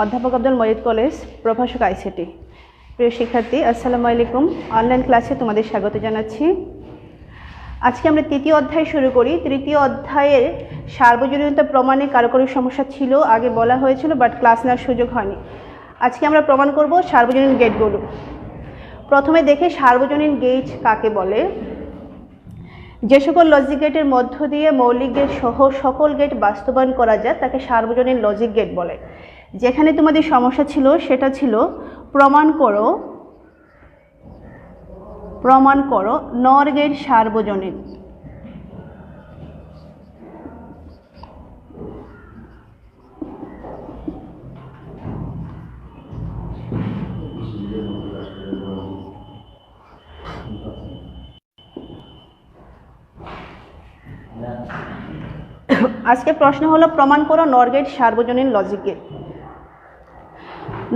অধ্যাপক আব্দুল মজিদ কলেজ, প্রভাষক আইসিটি। প্রিয় শিক্ষার্থী, আসসালামু আলাইকুম। অনলাইন ক্লাসে তোমাদের স্বাগত জানাচ্ছি। আজকে আমরা তৃতীয় অধ্যায় শুরু করি। তৃতীয় অধ্যায়ের সার্বজনীনতা প্রমাণে কারো কারো সমস্যা ছিল, আগে বলা হয়েছিল, বাট ক্লাস নেওয়ার সুযোগ হয়নি। আজকে আমরা প্রমাণ করব সার্বজনীন গেটগুলো। প্রথমে দেখে সার্বজনীন গেট কাকে বলে। যে সকল লজিক গেটের মধ্য দিয়ে মৌলিক গেট সহ সকল গেট বাস্তবায়ন করা যায় তাকে সার্বজনীন লজিক গেট বলে। যেখানে তোমাদের সমস্যা ছিল সেটা ছিল প্রমাণ করো নর গেট সার্বজনীন। আজকে প্রশ্ন হলো প্রমাণ করো নর গেট সার্বজনীন লজিক গেট।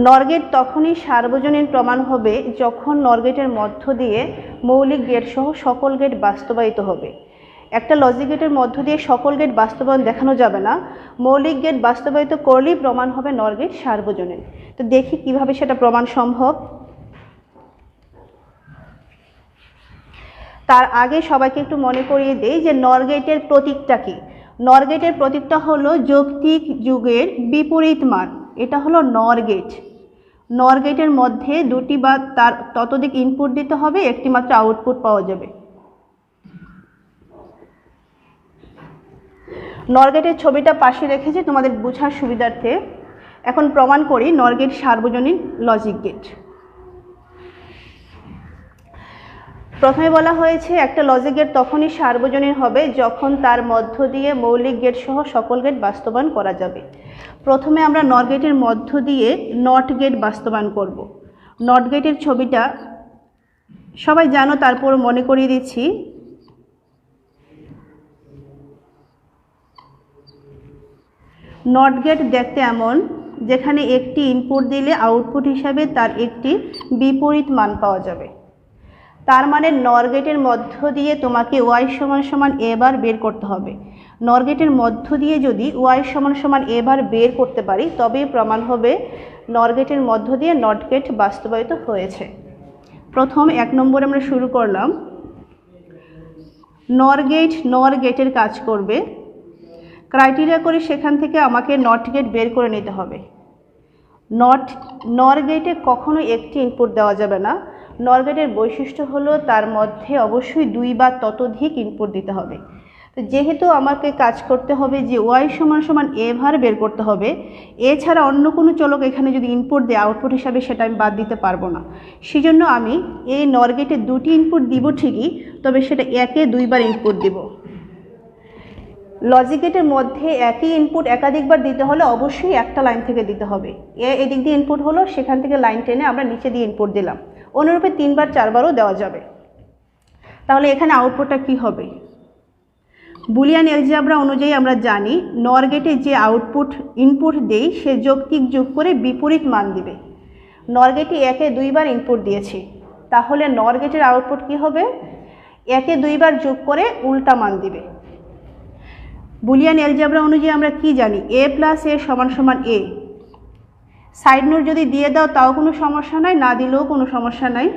নর গেট তখনই সার্বজনীন প্রমাণ হবে যখন নর গেটের মধ্য দিয়ে মৌলিক গেট সহ সকল গেট বাস্তবায়িত হবে। একটা লজিক গেটের মধ্য দিয়ে সকল গেট বাস্তবায়ন দেখানো যাবে না, মৌলিক গেট বাস্তবায়িত করলেই প্রমাণ হবে নর গেট সার্বজনীন। তো দেখি কিভাবে সেটা প্রমাণ সম্ভব। তার আগে সবাইকে একটু মনে করিয়ে দেই যে নর গেটের প্রতীকটা কি। নর গেটের প্রতীকটা হলো যৌক্তিক যুগের বিপরীত মান। এটা হলো নর গেট। নর গেটের মধ্যে দুটি বা তার ততোধিক ইনপুট দিতে হবে, একটি মাত্র আউটপুট পাওয়া যাবে। নর গেটের ছবিটা পাশে রেখেছি তোমাদের বোঝার সুবিধার্থে। এখন প্রমাণ করি নর গেট সার্বজনীন লজিক গেট। প্রথমে বলা হয়েছে একটা লজিক গেট তখনই সার্বজনীন হবে যখন তার মধ্য দিয়ে মৌলিক গেট সহ সকল গেট বাস্তবায়ন করা যাবে। প্রথমে আমরা নট গেটের মধ্য দিয়ে নট গেট বাস্তবায়ন করব। নট গেটের ছবিটা সবাই জানো, তারপর মনে করিয়ে দিচ্ছি। নট গেট দেখতে এমন, যেখানে একটি ইনপুট দিলে আউটপুট হিসাবে তার একটি বিপরীত মান পাওয়া যাবে। তার মানে নর গেটের মধ্য দিয়ে তোমাকে ওয়াই সমান সমান এ বার বের করতে হবে। নর গেটের মধ্য দিয়ে যদি ওয়াই সমান সমান এ বার বের করতে পারি তবেই প্রমাণ হবে নর গেটের মধ্য দিয়ে নট গেট বাস্তবায়িত হয়েছে। প্রথম 1 নম্বরে আমরা শুরু করলাম। নর গেটের কাজ করবে। ক্রাইটেরিয়া করে সেখান থেকে আমাকে নট গেট বের করে নিতে হবে। নর গেটে কখনো একটি ইনপুট দেওয়া যাবে না। নর গেটের বৈশিষ্ট্য হলো তার মধ্যে অবশ্যই 2 বা ততোধিক ইনপুট দিতে হবে। তো যেহেতু আমাকে কাজ করতে হবে যে ওয়াই সমান সমান এ ভার বের করতে হবে, এছাড়া অন্য কোনো চলক এখানে যদি ইনপুট দেয় আউটপুট হিসাবে সেটা আমি বাদ দিতে পারবো না। সেজন্য আমি এই নর গেটে 2টি ইনপুট দিব ঠিকই, তবে সেটা 1-এ 2 বার ইনপুট দিব। লজিক গেটের মধ্যে একই ইনপুট একাধিকবার দিতে হলে অবশ্যই একটা লাইন থেকে দিতে হবে। এদিক দিয়ে ইনপুট হলো, সেখান থেকে লাইন টেনে আমরা নিচে দিয়ে ইনপুট দিলাম। অনুরূপে 3 বার 4 বারও দেওয়া যাবে। তাহলে এখানে আউটপুটটা কি হবে? বুলিয়ান এলজেব্রা অনুযায়ী আমরা জানি নর গেটে যে ইনপুট দেই সে যৌক্তিক যোগ করে বিপরীত মান দিবে। নর গেটে 1-এ 2 বার ইনপুট দিয়েছি, তাহলে নর গেটের আউটপুট কি হবে? 1-এ 2 বার যোগ করে উল্টা মান দিবে। বুলিয়ান এলজেব্রা অনুযায়ী আমরা কি জানি? a প্লাস a সমান সমান a। সাইড নোট যদি দিয়ে দাও তাও কোনো সমস্যা নাই, না দিলেও কোনো সমস্যা নাই।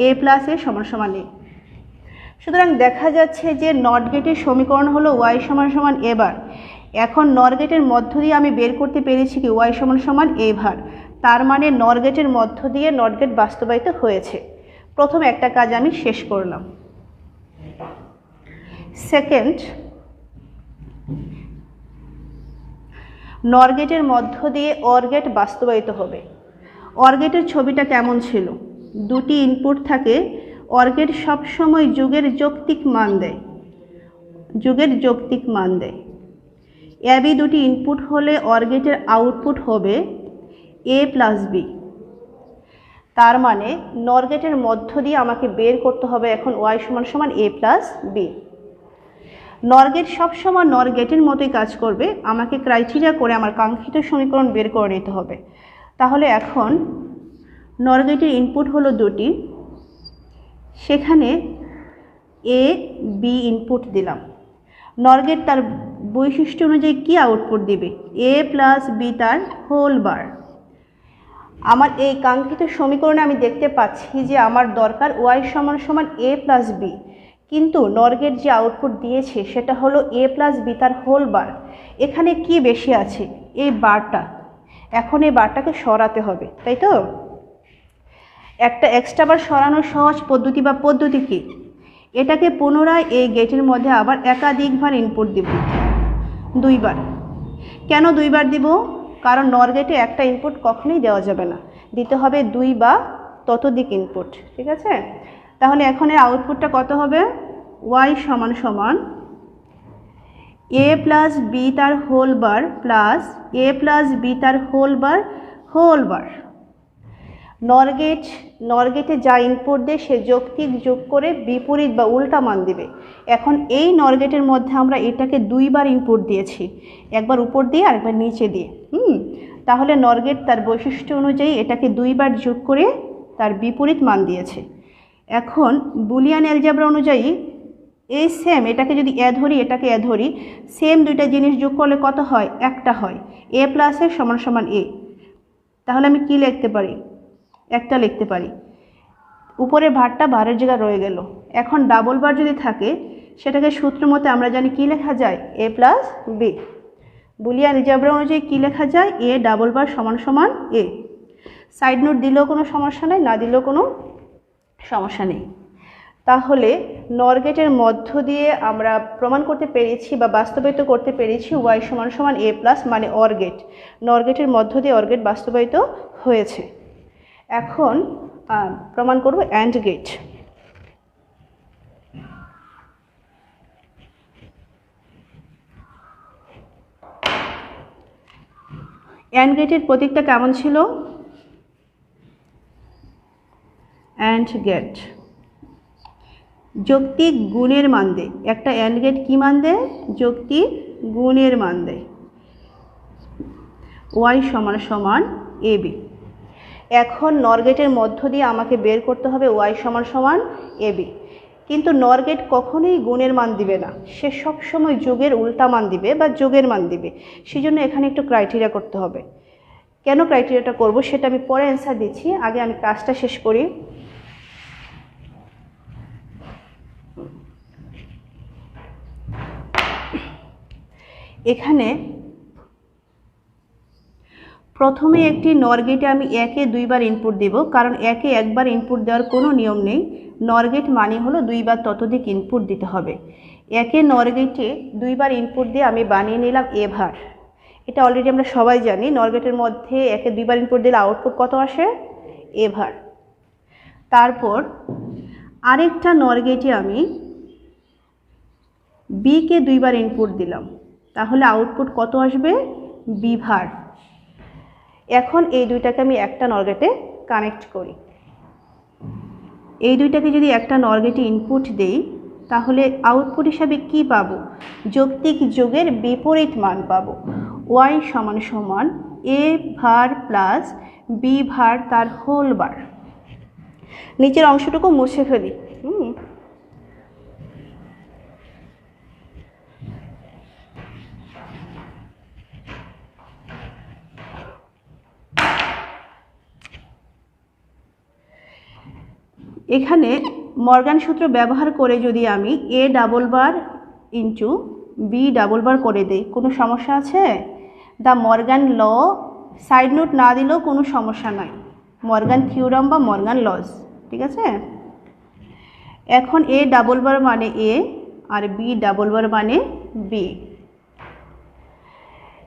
a প্লাস a সমান সমান a। সুতরাং দেখা যাচ্ছে যে নট গেটের সমীকরণ হলো y সমান সমান a বার। এখন নর গেটের মধ্য দিয়ে আমি বের করতে পেরেছি কি y সমান সমান a ভার। তার মানে নর গেটের মধ্য দিয়ে নট গেট বাস্তবায়িত হয়েছে। প্রথম একটা কাজ আমি শেষ করলাম। সেকেন্ড, নর গেটের মধ্য দিয়ে অর গেট বাস্তবায়িত হবে। অর গেটের ছবিটা কেমন ছিল? 2টি ইনপুট থাকে। অর গেট সবসময় যুগের যৌক্তিক মান দেয়। এবি 2টি ইনপুট হলে অর গেটের আউটপুট হবে a প্লাস বি। তার মানে নর গেটের মধ্য দিয়ে আমাকে বের করতে হবে এখন ওয়াই সমান সমান a প্লাস বি। নর গেট সবসময় নর গেটের মতোই কাজ করবে। আমাকে ক্রাইটেরিয়া করে আমার কাঙ্ক্ষিত সমীকরণ বের করে নিতে হবে। তাহলে এখন নর গেটের ইনপুট হলো 2টি, সেখানে এ বি ইনপুট দিলাম। নর গেট তার বৈশিষ্ট্য অনুযায়ী কি আউটপুট দিবে, এ প্লাস বি তার হোল বার। আমার এই কাঙ্ক্ষিত সমীকরণে আমি দেখতে পাচ্ছি যে আমার দরকার ওয়াই সমান সমান এ প্লাস বি, কিন্তু নর গেট যে আউটপুট দিয়েছে সেটা হলো এ প্লাস বি তার হোল বার। এখানে কি বেশি আছে, এই বারটা। এখন এই বারটাকে সরাতে হবে, তাই তো? একটা এক্সট্রা বার সরানোর সহজ পদ্ধতি বা পদ্ধতি কি, এটাকে পুনরায় এই গেটের মধ্যে আবার একাধিকবার ইনপুট দিব, দুইবার। কেন দুইবার দিব? কারণ নর গেটে একটা ইনপুট কখনোই দেওয়া যাবে না, দিতে হবে দুই বা ততোধিক ইনপুট, ঠিক আছে? তাহলে এখন এর আউটপুটটা কত হবে, ওয়াই সমান সমান এ প্লাস বি তার হোল বার প্লাস এ প্লাস বি তার হোল বার। নর গেটে যা ইনপুট দেয় সে যৌক্তিক যোগ করে বিপরীত বা উল্টা মান দিবে। এখন এই নর গেটের মধ্যে আমরা এটাকে দুইবার ইনপুট দিয়েছি, একবার উপর দিয়ে আর একবার নিচে দিয়ে। তাহলে নর গেট তার বৈশিষ্ট্য অনুযায়ী এটাকে দুইবার যোগ করে তার বিপরীত মান দিয়েছে। এখন বুলিয়ান অ্যালজেব্রা অনুযায়ী এই সেম, এটাকে যদি এ ধরি এটাকে এ ধরি, সেম দুইটা জিনিস যোগ করলে কত হয়, একটা হয়। এ প্লাস এ সমান সমান এ। তাহলে আমি কি লিখতে পারি, একটা লিখতে পারি, উপরের ভারটা ভারের জায়গায় রয়ে গেল। এখন ডাবল বার যদি থাকে সেটাকে সূত্র মতে আমরা জানি কি লেখা যায়, এ প্লাস বি। বুলিয়ান অ্যালজেব্রা অনুযায়ী কি লেখা যায়, এ ডাবল বার সমান সমান এ। সাইড নোট দিলেও কোনো সমস্যা নেই, না দিলেও কোনো সমস্যা নেই। তাহলে নর গেটের মধ্য দিয়ে আমরা প্রমাণ করতে পেরেছি বা বাস্তবায়িত করতে পেরেছি ওয়াই সমান সমান এ প্লাস, মানে অর গেট। নর গেটের মধ্য দিয়ে অর গেট বাস্তবায়িত হয়েছে। এখন প্রমাণ করব অ্যান্ড গেট। অ্যান্ড গেটের প্রতীকটা কেমন ছিল, অ্যান্ড গেট যৌক্তিক গুণের মান দেয়। একটা অ্যান্ড গেট কি মান দেয়, যৌক্তিক গুণের মান দেয়। ওয়াই সমান সমান এ বি। এখন নর গেটের মধ্য দিয়ে আমাকে বের করতে হবে ওয়াই সমান সমান এ বি, কিন্তু নর গেট কখনোই গুণের মান দিবে না, সে সবসময় যোগের উল্টা মান দিবে বা যোগের মান দিবে। সেজন্য এখানে একটু ক্রাইটেরিয়া করতে হবে। কেন ক্রাইটেরিয়াটা করব সেটা আমি পরে অ্যান্সার দিচ্ছি, আগে আমি কাজটা শেষ করি। এখানে প্রথমে একটি নর গেটে আমি একে দুইবার ইনপুট দেব, কারণ একে একবার ইনপুট দেওয়ার কোনো নিয়ম নেই। নর গেট মানে হলো দুইবার ততোধিক ইনপুট দিতে হবে। একে নর গেটে দুইবার ইনপুট দিয়ে আমি বানিয়ে নিলাম এ ভার। এটা অলরেডি আমরা সবাই জানি, নর গেটের মধ্যে একে দুইবার ইনপুট দিলে আউটপুট কত আসে, এ ভার। তারপর আরেকটা নর গেটে আমি বি কে দুইবার ইনপুট দিলাম, তাহলে আউটপুট কত আসবে, বি ভার। এখন এই দুইটাকে আমি একটা নর গেটে কানেক্ট করি। এই দুইটাকে যদি একটা নর গেটে ইনপুট দেই তাহলে আউটপুট হিসাবে কি পাবো, যৌক্তিক যোগের বিপরীত মান পাবো। ওয়াই সমান সমান এ ভার প্লাস বি ভার তার হোল বার। নিচের অংশটুকু মুছে ফেলি। এখানে মর্গান সূত্র ব্যবহার করে যদি আমি A double bar into B double bar করে দেই, কোনো সমস্যা আছে? De Morgan law, side note না দিলেও কোনো সমস্যা নাই, মর্গান থিওরাম বা মর্গান লজ, ঠিক আছে? এখন এ ডাবল বার মানে এ আর বি ডাবল বার মানে বি।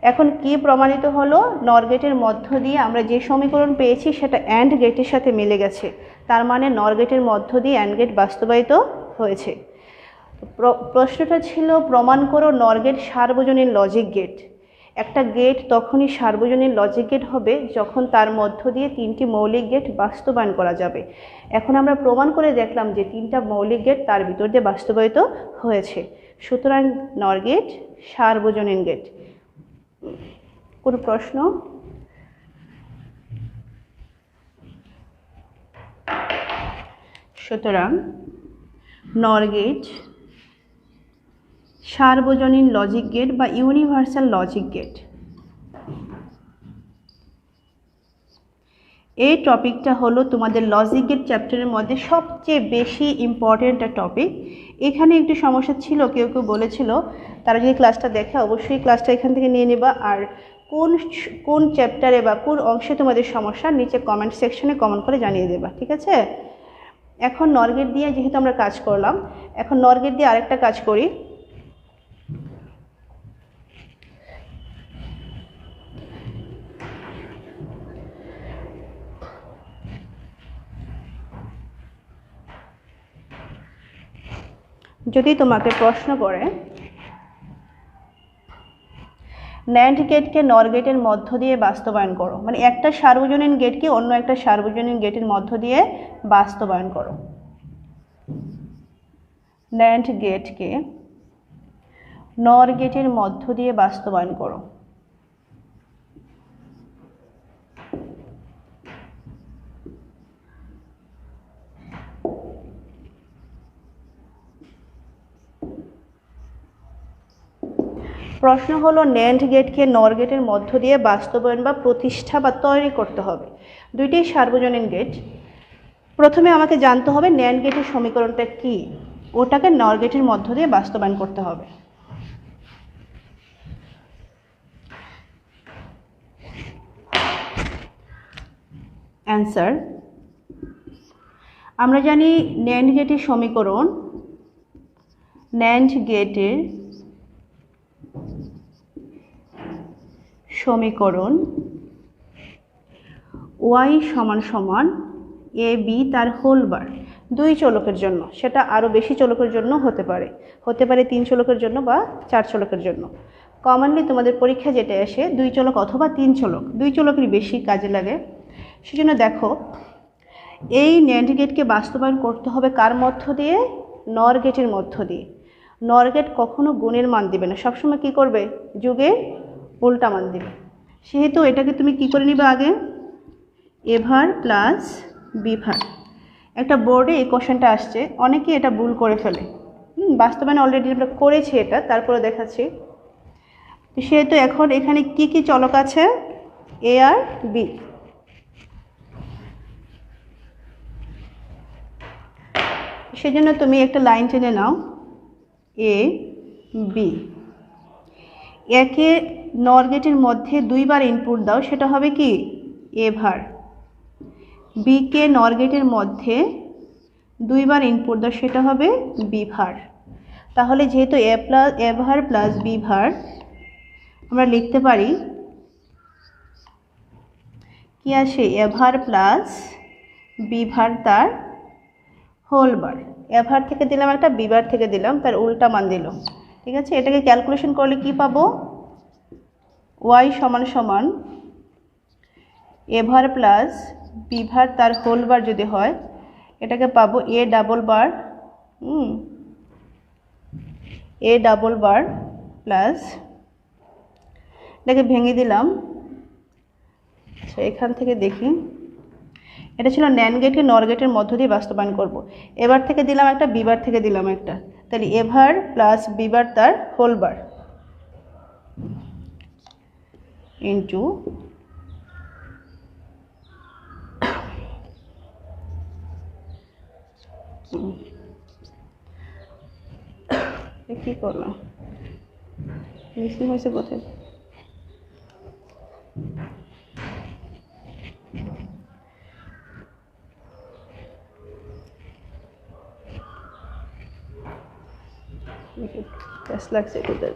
এখন কি প্রমাণিত হলো, নর গেটের মধ্য দিয়ে আমরা যে সমীকরণ পেয়েছি সেটা অ্যান্ড গেটের সাথে মিলে গেছে, তার মানে নর গেটের মধ্য দিয়ে অ্যান্ড গেট বাস্তবায়িত হয়েছে। প্রশ্নটা ছিল প্রমাণ করো নর গেট সার্বজনীন লজিক গেট। একটা গেট তখনই সার্বজনীন লজিক গেট হবে যখন তার মধ্য দিয়ে তিনটি মৌলিক গেট বাস্তবায়ন করা যাবে। এখন আমরা প্রমাণ করে দেখলাম যে তিনটা মৌলিক গেট তার ভিতর দিয়ে বাস্তবায়িত হয়েছে, সুতরাং নর গেট সার্বজনীন গেট। কোনো প্রশ্ন? সুতরাং নর গেট সার্বজনীন লজিক গেট বা ইউনিভার্সাল লজিক গেট। এই টপিকটা হলো তোমাদের লজিক গেট চ্যাপ্টারের মধ্যে সবচেয়ে বেশি ইম্পর্টেন্ট একটা টপিক। এখানে একটু সমস্যা ছিল, কেউ কেউ বলেছিল, তারা যদি ক্লাসটা দেখে অবশ্যই ক্লাসটা এখান থেকে নিয়ে নেবা। আর কোন কোন চ্যাপ্টারে বা কোন অংশে তোমাদের সমস্যা নিচে কমেন্ট সেকশনে কমেন্ট করে জানিয়ে দেবা, ঠিক আছে? এখন নর গেট দিয়ে যেহেতু আমরা কাজ করলাম, এখন নর গেট দিয়ে আরেকটা কাজ করি। যদি তোমাকে প্রশ্ন করে ন্যান্ড গেটকে নর গেটের মধ্য দিয়ে বাস্তবায়ন করো, মানে একটা সার্বজনীন গেটকে অন্য একটা সার্বজনীন গেটের মধ্য দিয়ে বাস্তবায়ন করো। ন্যান্ড গেটকে নর গেটের মধ্য দিয়ে বাস্তবায়ন করো। প্রশ্ন হলো ন্যান্ড গেটকে নর গেটের মধ্য দিয়ে বাস্তবায়ন বা প্রতিষ্ঠা বা তৈরি করতে হবে। দুইটাই সার্বজনীন গেট। প্রথমে আমাকে জানতে হবে ন্যান্ড গেটের সমীকরণটা কি, ওটাকে নর গেটের মধ্য দিয়ে বাস্তবায়ন করতে হবে। অ্যান্সার, আমরা জানি ন্যান্ড গেটের সমীকরণ, ন্যান্ড গেটের সমীকরণ y সমান সমান এ বি তার হোল বার, দুই চলকের জন্য, সেটা আরও বেশি চলকের জন্য হতে পারে, 3 চলকের জন্য বা 4 চলকের জন্য। কমনলি তোমাদের পরীক্ষা যেটা আসে 2 চলক অথবা 3 চলক, 2 চলকেরই বেশি কাজে লাগে। সেজন্য দেখো এই ন্যান্ড গেটকে বাস্তবায়ন করতে হবে কার মধ্য দিয়ে? নর গেটের মধ্য দিয়ে। নর গেট কখনো গুণের মান দিবে না, সবসময় কি করবে? যুগের উল্টা মান দিবে। সেহেতু এটাকে তুমি কি করে নিবে? আগে এ ভার প্লাস বি ভার। একটা বোর্ডে এই কোশ্চেনটা আসছে, অনেকেই এটা ভুল করে ফেলে। বাস্তবায়ন অলরেডি আমরা করেছি এটা, তারপরে দেখাচ্ছি। সেহেতু এখন এখানে কি কি চলক আছে? এ আর বি। সেজন্য তুমি একটা লাইন টেনে নাও, এ বি। একে নর গেটের মধ্যে 2 বার ইনপুট দাও, সেটা হবে কি? এ ভার। বি কে নর গেটের মধ্যে 2 বার ইনপুট দাও, সেটা হবে বি ভার। তাহলে যেহেতু এ ভার প্লাস বি ভার, আমরা লিখতে পারি কি আসে? এ ভার প্লাস বি ভার তার হোল বার। এ ভার থেকে দিলাম একটা, বি ভার থেকে দিলাম, তার উল্টা মান দিল, ঠিক আছে? এটাকে ক্যালকুলেশন করলে কি পাবো? y সমান সমান এ ভার প্লাস বি ভার তার হোল বার যদি হয়, এটাকে পাবো এ ডাবল বার, এ ডাবল বার প্লাস, এটাকে ভেঙে দিলাম। আচ্ছা, এখান থেকে দেখি, এটা ছিল ন্যান্ড গেটকে নর গেটের মধ্য দিয়ে বাস্তবায়ন করব। এবার থেকে দিলাম একটা, বিবার থেকে দিলাম একটা, তাহলে এ ভার প্লাস বিবার তার হোল বার ইন্টু কি করলাম, মিসিং হয়েছে কোথায়? লাগছে কোথায়?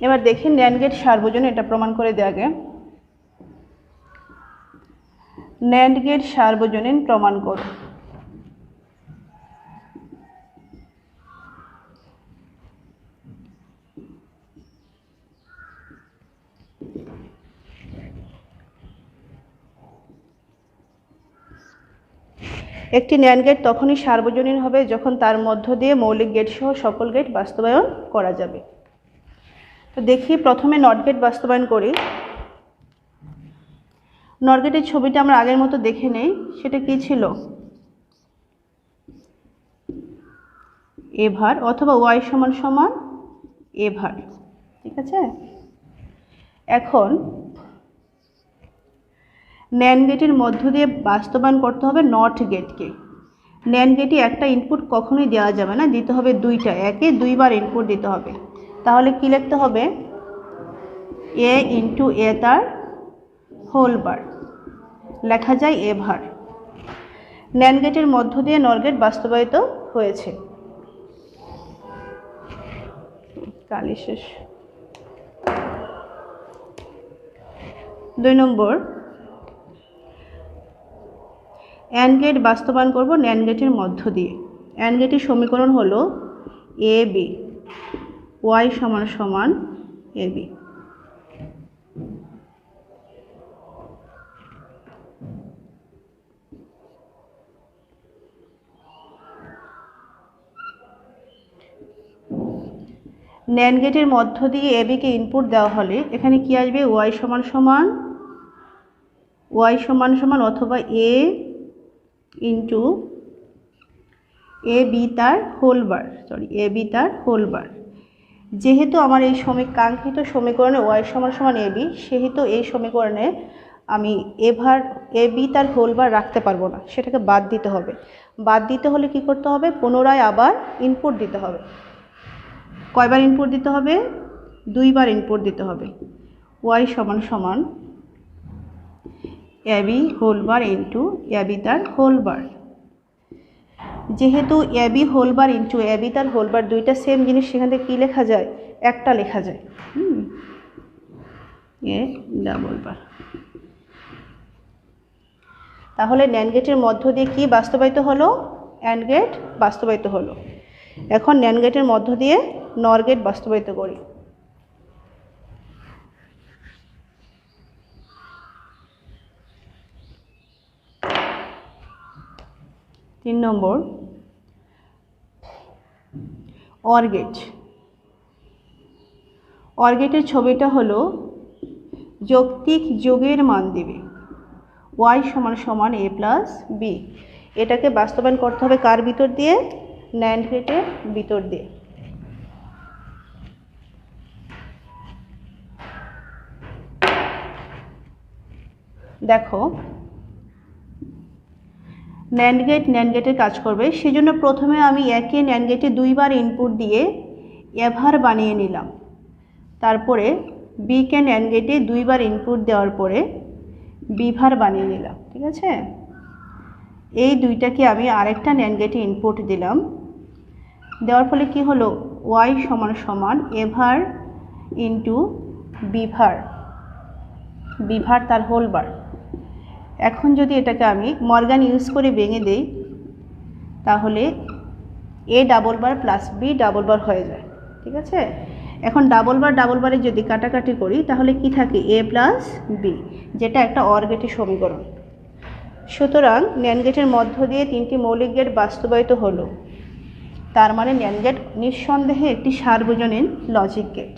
এবার দেখি ন্যান্ড গেট সার্বজনীন, এটা প্রমাণ করে দেয়া আগে। ন্যান্ড গেট সার্বজনীন প্রমাণ করো। একটি ন্যান্ড গেট তখনই সার্বজনীন হবে যখন তার মধ্য দিয়ে মৌলিক গেট সহ সকল গেট বাস্তবায়ন করা যাবে। তো দেখি প্রথমে নট গেট বাস্তবায়ন করি। নট গেটের ছবিটা আমরা আগের মতো দেখে নেই, সেটা কি ছিল, এ ভার অথবা ওয়াই সমান সমান এ ভার, ঠিক আছে। এখন ন্যান্ড গেটের মধ্য দিয়ে বাস্তবায়ন করতে হবে নট গেটকে। ন্যান্ড গেটে একটা ইনপুট কখনোই দেওয়া যাবে না, দিতে হবে দুইটা, একে দুইবার ইনপুট দিতে হবে। তাহলে কি লিখতে হবে, এ ইন্টু এ তার হোল বার, লেখা যায় এ ভার। ন্যান্ড গেটের মধ্য দিয়ে নর গেট বাস্তবায়িত হয়েছে। কালি শেষ। 2 নম্বর, অ্যান্ড গেট বাস্তবায়ন করব ন্যান্ড গেটের মধ্য দিয়ে। অ্যান্ড গেটের সমীকরণ হলো এ বি, ওয়াই সমান সমান এ বি। ন্যান্ড গেটের মধ্য দিয়ে এ বিকে ইনপুট দেওয়া হলে এখানে কি আসবে, ওয়াই সমান সমান অথবা এ ইন্টু এ বি তার হোল বার, এ বি তার হোল বার। যেহেতু আমার এই কাঙ্ক্ষিত সমীকরণে ওয়াই সমান সমান এ বি, সেহেতু এই সমীকরণে আমি এ বি তার হোল বার রাখতে পারবো না, সেটাকে বাদ দিতে হবে। বাদ দিতে হলে কি করতে হবে, পুনরায় আবার ইনপুট দিতে হবে। কয়বার ইনপুট দিতে হবে, দুইবার ইনপুট দিতে হবে। ওয়াই সমান সমান A B whole bar into A B তার হোল বার। যেহেতু A B whole bar into A B তার হোল বার দুইটা সেম জিনিস, সেখান থেকে কী লেখা যায়, একটা লেখা যায়, এ ডাবল বার। তাহলে ন্যান্ড গেটের মধ্য দিয়ে কি বাস্তবায়িত হলো, অ্যান্ড গেট বাস্তবায়িত হলো। এখন ন্যান্ড গেটের মধ্য দিয়ে নর গেট বাস্তবায়িত করি। তিন নম্বর, অর গেট। অর গেটের ছবিটা হলো যৌক্তিক যোগের মান দেবে, ওয়াই সমান সমান এ প্লাস বি। এটাকে বাস্তবায়ন করতে হবে কার ভিতর দিয়ে, ন্যান্ড গেটের ভিতর দিয়ে। দেখো ন্যান্ড গেটের কাজ করবে, সেজন্য প্রথমে আমি একে ন্যান্ড গেটে দুইবার ইনপুট দিয়ে এভার বানিয়ে নিলাম। তারপরে বিকে ন্যান্ড গেটে দুইবার ইনপুট দেওয়ার পরে বিভার বানিয়ে নিলাম, ঠিক আছে। এই দুইটাকে আমি আরেকটা ন্যান্ড গেটে ইনপুট দিলাম, দেওয়ার ফলে কি হলো, ওয়াই সমান সমান এভার ইন্টু বিভার তার হোল বার। এখন যদি এটাকে আমি মর্গান ইউজ করে ভেঙে দেই, তাহলে A double bar plus B double bar হয়ে যায়, ঠিক আছে। এখন ডাবল বারে যদি কাটাকাটি করি তাহলে কি থাকে, এ প্লাস বি, যেটা একটা অর গেটের সমীকরণ। সুতরাং ন্যান্ড গেটের মধ্য দিয়ে তিনটি মৌলিক গেট বাস্তবায়িত হলো, তার মানে ন্যান্ড গেট নিঃসন্দেহে একটি সার্বজনীন লজিক গেট।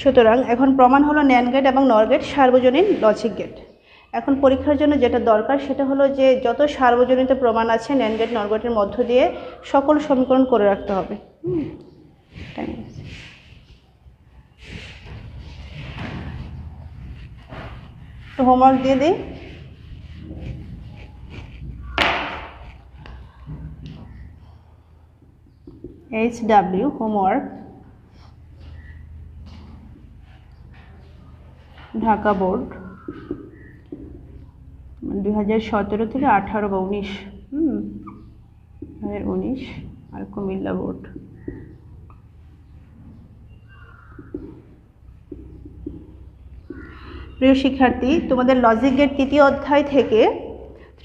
সুতরাং এখন প্রমাণ হলো ন্যান্ড গেট এবং নর গেট সার্বজনীন লজিক গেট। এখন পরীক্ষার জন্য যেটা দরকার সেটা হলো যে যত সার্বজনীনতা প্রমাণ আছে ন্যান্ড গেট নর গেটের মধ্য দিয়ে সকল সমীকরণ করে রাখতে হবে। তো হোমওয়ার্ক দিয়ে দিই। HW হোমওয়ার্ক ঢাকা বোর্ড 2017 থেকে 18 বা 19, 2019, আর কুমিল্লা বোর্ড। প্রিয় শিক্ষার্থী, তোমাদের লজিক গেট তৃতীয় অধ্যায় থেকে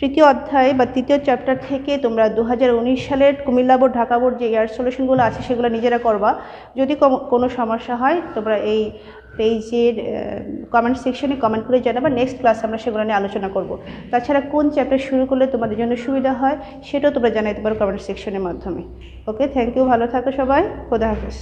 তৃতীয় অধ্যায় বা তৃতীয় চ্যাপ্টার থেকে তোমরা 2019 সালের কুমিল্লা বোর্ড ঢাকা বোর্ড যে এয়ার সলিউশনগুলো আছে সেগুলো নিজেরা করবা। যদি কোনো সমস্যা হয় তোমরা এই পেজের কমেন্ট সেকশনে কমেন্ট করে জানাবা, নেক্সট ক্লাস আমরা সেগুলো নিয়ে আলোচনা করব। তাছাড়া কোন চ্যাপ্টার শুরু করলে তোমাদের জন্য সুবিধা হয় সেটাও তোমরা জানাতে পারো কমেন্ট সেকশনের মাধ্যমে। ওকে, থ্যাংক ইউ, ভালো থাকো সবাই, খোদা হাফেজ।